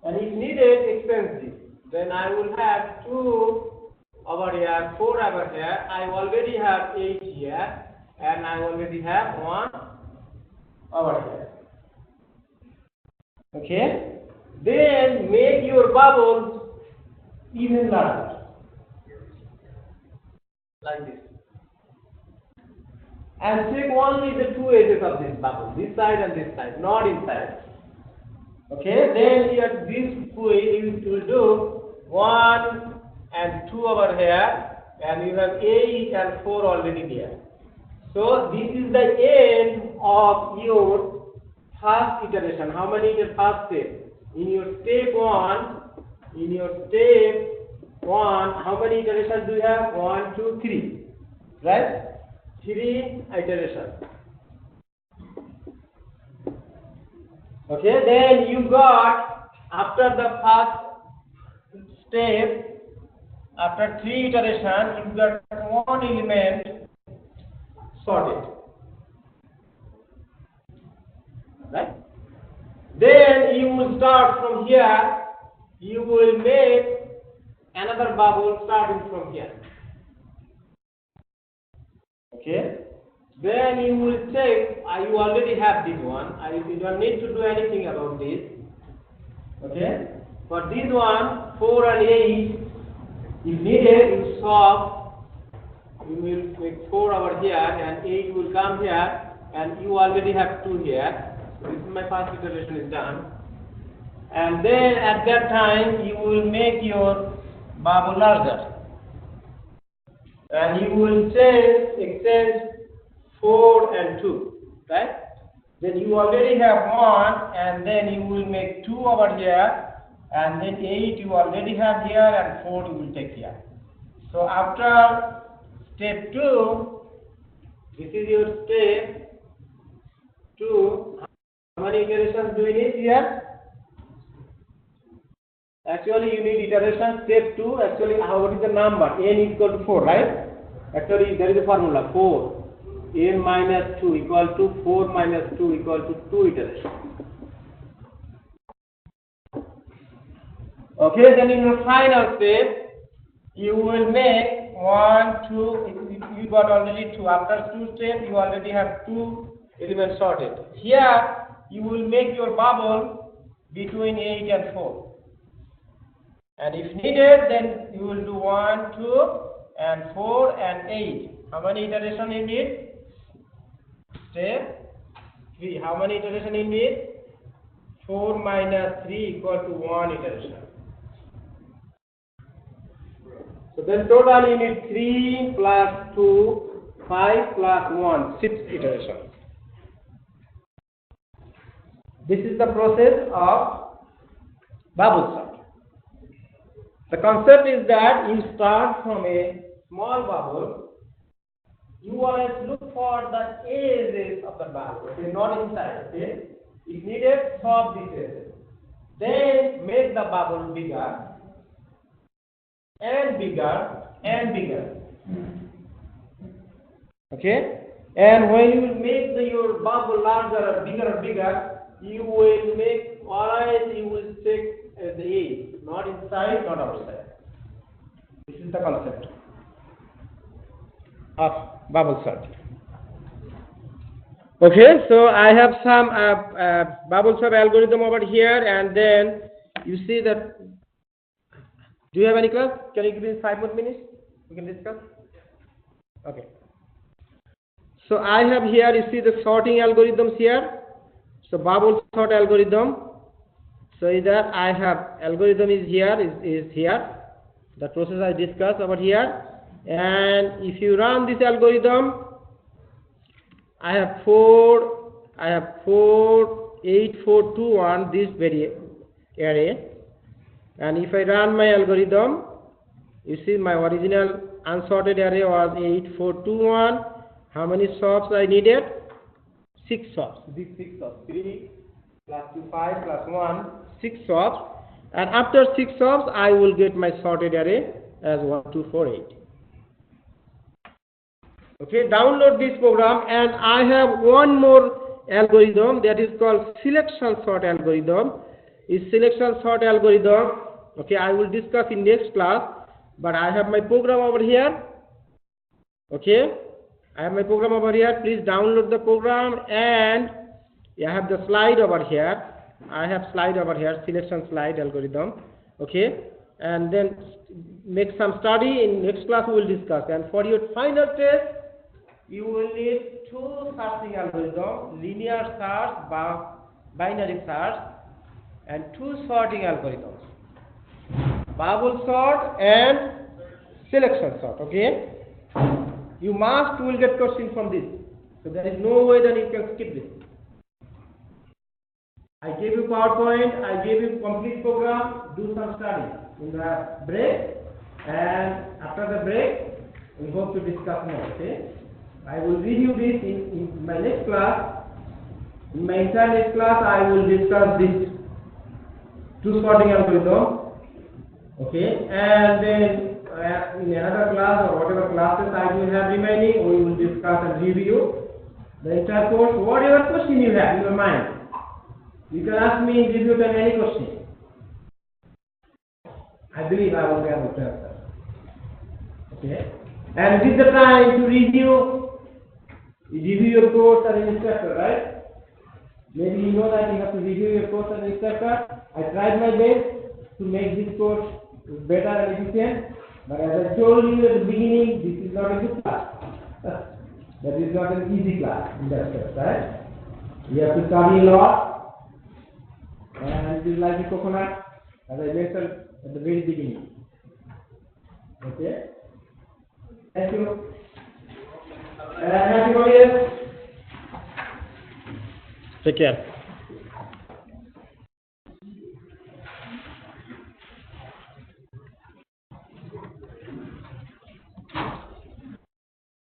And if needed, expand this. Then I will have 2 over here, 4 over here. I already have 8 here, and I already have 1 over here. Okay? Then make your bubbles even larger, like this. and check only the two edges of this bubble, this side and this side, not inside. Okay, then here this way you will do 1 and 2 over here, and you have 8 and 4 already there. So this is the end of your first iteration. How many is the first step? In your step 1, how many iterations do you have? 1, 2, 3. Right? 3 iterations. Okay, then you got, after the first step, after 3 iterations, you got one element sorted. Right? Then you will start from here, you will make another bubble starting from here. Okay? Then you will check, you already have this one, you don't need to do anything about this. Okay? For this one, 4 and 8, if needed, you solve, you will make 4 over here and 8 will come here, and you already have 2 here. So this is my first iteration is done. And then at that time, you will make your bubble larger. And you will exchange 4 and 2, right? Then you already have 1, and then you will make 2 over here, and then 8 you already have here, and 4 you will take here. So after step 2, this is your step 2. How many iterations do you need here? Actually, you need iteration step 2. Actually, what is the number? N is equal to 4, right? Actually, there is a formula 4. N minus 2 equal to 4 minus 2 equal to 2 iterations. Okay, then in your final step, you will make 1, 2, you got already 2. After 2 steps, you already have 2 elements sorted. Here, you will make your bubble between 8 and 4. And if needed, then you will do 1, 2, and 4, and 8. How many iterations you need? Step 3. How many iterations you need? 4 minus 3 equal to 1 iteration. So then total you need 3 plus 2, 5 plus 1, 6 iterations. This is the process of bubble sort. The concept is that you start from a small bubble. You always look for the edges of the bubble, okay, not inside. Okay? If needed, solve these edges. Then make the bubble bigger and bigger and bigger. Okay? And when you will make your bubble larger or bigger, you will make, always you will check the edge, not inside, not outside. This is the concept of bubble sort. Okay, so I have some bubble sort algorithm over here, and then you see that. Do you have any class? Can you give me 5 more minutes? We can discuss. Okay. So I have here, you see the sorting algorithms here. So bubble sort algorithm. So either I have algorithm is here. The process I discussed over here. And if you run this algorithm, I have 4, 8, 4, 2, 1, this very array. And if I run my algorithm, you see my original unsorted array was 8, 4, 2, 1. How many stops I needed? 6 stops. These 6 stops. 3 plus 2, 5 plus 1, 6 stops. And after 6 stops, I will get my sorted array as 1, 2, 4, 8. Okay, download this program, and I have one more algorithm that is called selection sort algorithm. Is selection sort algorithm. Okay, I will discuss in next class, but I have my program over here. Okay, I have my program over here. Please download the program, and I have the slide over here. I have slide over here, selection slide algorithm. Okay, and then make some study. In next class we will discuss. And for your final test, you will need two searching algorithms, linear search, binary search, and two sorting algorithms, bubble sort and selection sort. Okay, you will get question from this, so there is no way that you can skip this. I gave you PowerPoint, I gave you complete program, do some study in the break, and after the break we hope to discuss more. Okay, I will review this in my next class. In my entire next class I will discuss this two sorting algorithm. Okay, and then in another class or whatever classes I will have remaining, we will discuss and review the entire course. Whatever question you have in your mind, you can ask me in review time any question. I believe I will be able to answer. Okay, and this is the time to review your course and instructor, right? Maybe you know that you have to review your course and instructor. I tried my best to make this course better and efficient, but as I told you at the beginning, this is not a good class. That is not an easy class in that sense, right? You have to study a lot, and it is like a coconut, as I mentioned at the very beginning. Okay? Thank you. And happy holidays. Take care.